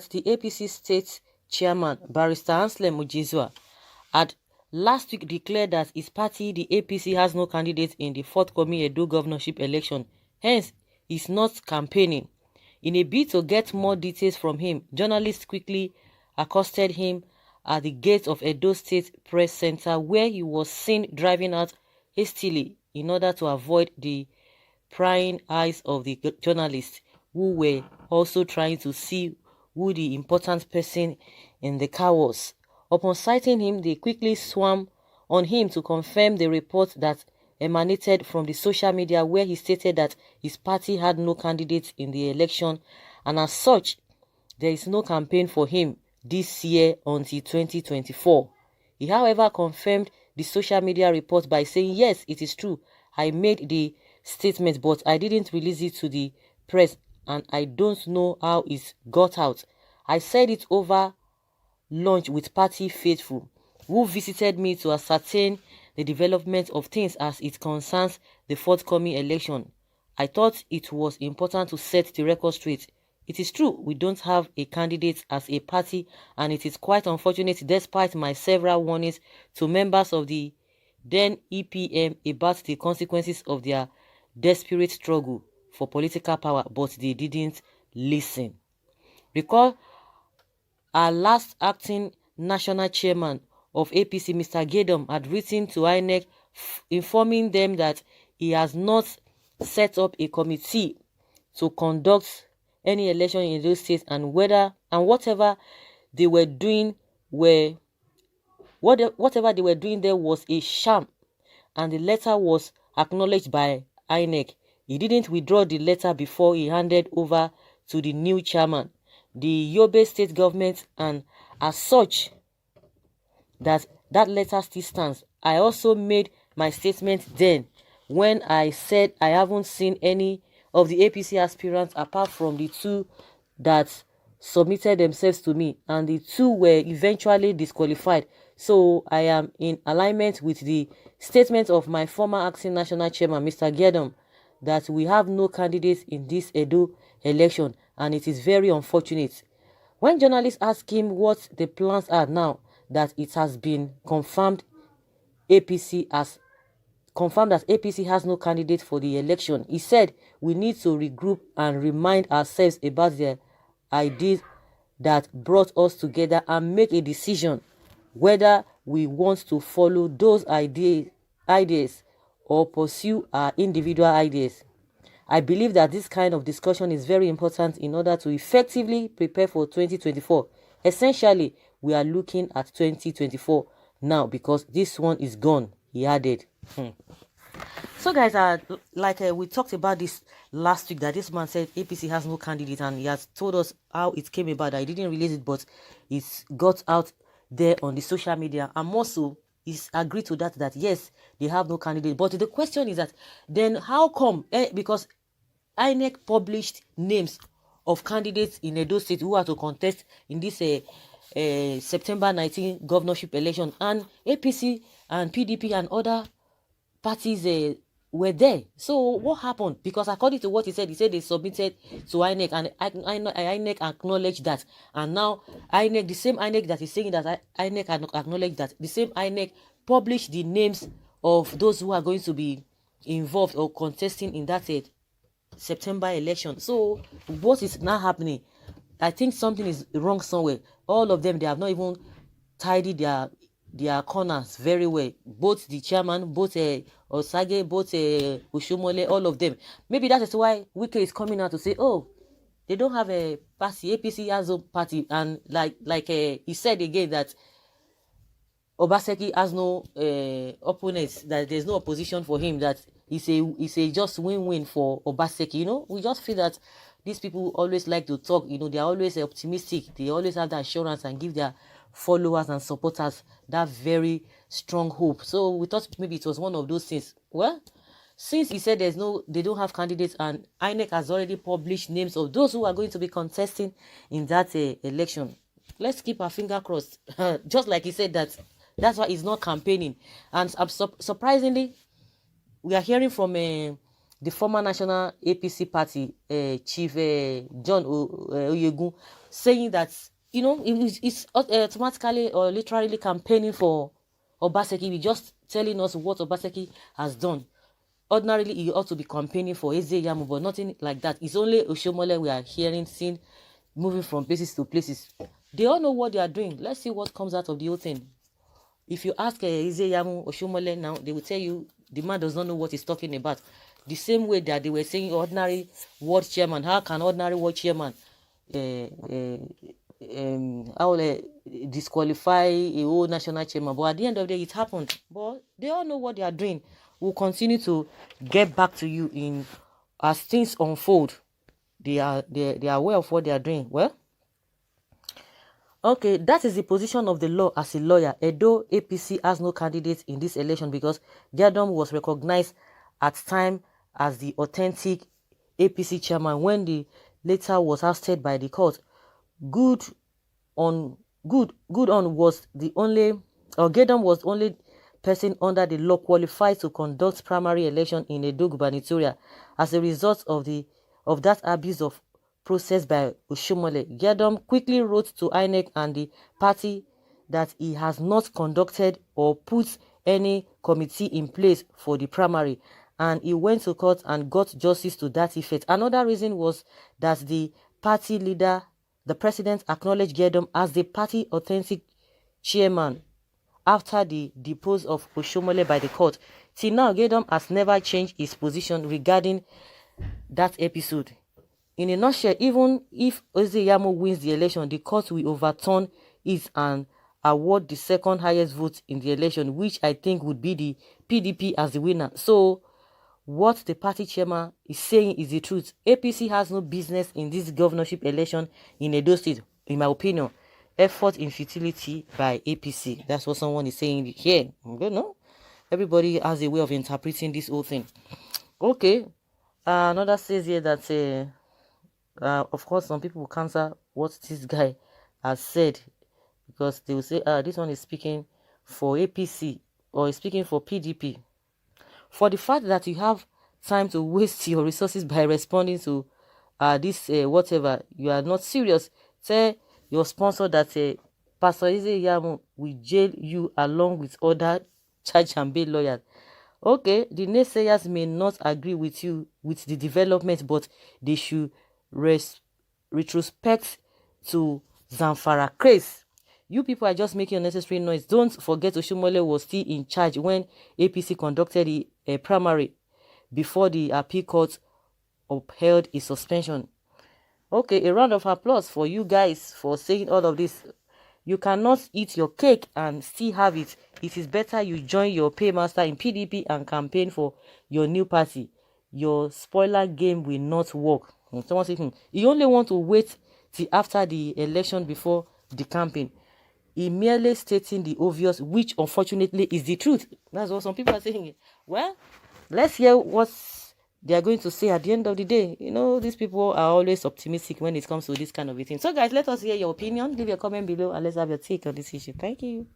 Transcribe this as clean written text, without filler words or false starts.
The APC state chairman, Barrister Anselm Mujizwa, had last week declared that his party, the APC, has no candidate in the forthcoming Edo governorship election. Hence, he's not campaigning. In a bid to get more details from him, journalists quickly accosted him at the gate of Edo State Press Center, where he was seen driving out hastily in order to avoid the prying eyes of the journalists, who were also trying to see who the important person in the car was. Upon sighting him, they quickly swam on him to confirm the report that emanated from the social media, where he stated that his party had no candidate in the election, and as such, there is no campaign for him this year until 2024. He, however, confirmed the social media report by saying, "Yes, it is true. I made the statement, but I didn't release it to the press, and I don't know how it got out. I said it over lunch with party faithful, who visited me to ascertain the development of things as it concerns the forthcoming election. I thought it was important to set the record straight. It is true we don't have a candidate as a party, and it is quite unfortunate despite my several warnings to members of the then EPM about the consequences of their desperate struggle for political power, but they didn't listen." Recall our last acting national chairman of APC, Mr. Gedum, had written to INEC informing them that he has not set up a committee to conduct any election in those states, and whatever they were doing there was a sham, and the letter was acknowledged by INEC. He didn't withdraw the letter before he handed over to the new chairman, the Yobe state government, and as such, that letter still stands. I also made my statement then when I said I haven't seen any of the APC aspirants apart from the two that submitted themselves to me, and the two were eventually disqualified. So I am in alignment with the statement of my former acting national chairman, Mr. Gedum, that we have no candidates in this Edo election, and it is very unfortunate. When journalists asked him what the plans are now that it has been confirmed that APC has no candidate for the election, he said, "We need to regroup and remind ourselves about the ideas that brought us together and make a decision whether we want to follow those ideas or pursue our individual ideas. I believe that this kind of discussion is very important in order to effectively prepare for 2024. Essentially, we are looking at 2024 now because this one is gone," he added. So guys, we talked about this last week, that this man said APC has no candidate, and he has told us how it came about, that he didn't release it, but it's got out there on the social media, and also he's agreed to that yes, they have no candidate. But the question is that then how come? Because INEC published names of candidates in Edo State who are to contest in this September 19 governorship election, and APC and PDP and other parties were there. So what happened? Because according to what he said they submitted to INEC, and INEC acknowledged that, and now INEC, the same INEC that is saying that INEC acknowledged that, the same INEC published the names of those who are going to be involved or contesting in that September election. So what is now happening? I think something is wrong somewhere. All of them, they have not even tidied their corners very well. Both the chairman, both Osage, both Oshomole, all of them. Maybe that is why Wike is coming out to say, oh, they don't have a party. APC has a party, and like he said again that Obaseki has no opponents, that there's no opposition for him, that it's a just win-win for Obaseki. We just feel that these people always like to talk, they are always optimistic, they always have the assurance and give their followers and supporters that very strong hope. So we thought maybe it was one of those things. Well, since he said they don't have candidates, and INEC has already published names of those who are going to be contesting in that election, let's keep our finger crossed. Just like he said, that's why he's not campaigning. And surprisingly, we are hearing from the former national APC party, Chief John Oyegun, saying that, it's automatically or literally campaigning for Obaseki. He's just telling us what Obaseki has done. Ordinarily, he ought to be campaigning for Ezeyamu, but nothing like that. It's only Oshomole we are hearing, seeing, moving from places to places. They all know what they are doing. Let's see what comes out of the whole thing. If you ask Ezeyamu Oshomole now, they will tell you the man does not know what he's talking about. The same way that they were saying ordinary ward chairman. How can ordinary ward chairman disqualify a whole national chairman? But at the end of the day, it happened. But they all know what they are doing. We'll continue to get back to you in as things unfold. They are aware of what they are doing. Well, okay, that is the position of the law as a lawyer. EDO APC has no candidate in this election because Gadom was recognized at time as the authentic APC chairman when the later was ousted by the court. Good on was the only, or Gadom was the only person under the law qualified to conduct primary election in Edo gubernatorial. As a result of that abuse of process by Oshomole, Gadom quickly wrote to INEC and the party that he has not conducted or put any committee in place for the primary, and he went to court and got justice to that effect. Another reason was that the party leader, the president, acknowledged Gadom as the party authentic chairman after the depose of Oshomole by the court. Till now, Gadom has never changed his position regarding that episode. In a nutshell, even if Ezeyamu wins the election, the court will overturn it and award the second highest vote in the election, which I think would be the PDP as the winner. So, what the party chairman is saying is the truth. APC has no business in this governorship election in Edo State, in my opinion. Effort in futility by APC. That's what someone is saying here. I don't know. Everybody has a way of interpreting this whole thing. Okay. Another says here that, of course, some people will cancel what this guy has said because they will say, this one is speaking for APC or is speaking for PDP. For the fact that you have time to waste your resources by responding to this whatever, you are not serious. Tell your sponsor that Pastor Ezeyamu will jail you along with other charge and bail lawyers. Okay, the naysayers may not agree with you with the development, but they should retrospect to Zamfara case. You people are just making unnecessary noise. Don't forget Oshomole was still in charge when APC conducted the primary before the appeal court upheld his suspension. Okay, a round of applause for you guys for saying all of this. You cannot eat your cake and still have it. It is better you join your paymaster in PDP and campaign for your new party. Your spoiler game will not work. Someone said, you only want to wait till after the election before the campaign. He merely stating the obvious, which unfortunately is the truth. That's what some people are saying. Well, let's hear what they are going to say at the end of the day. You know, these people are always optimistic when it comes to this kind of a thing. So guys, let us hear your opinion. Leave your comment below and let's have your take on this issue. Thank you.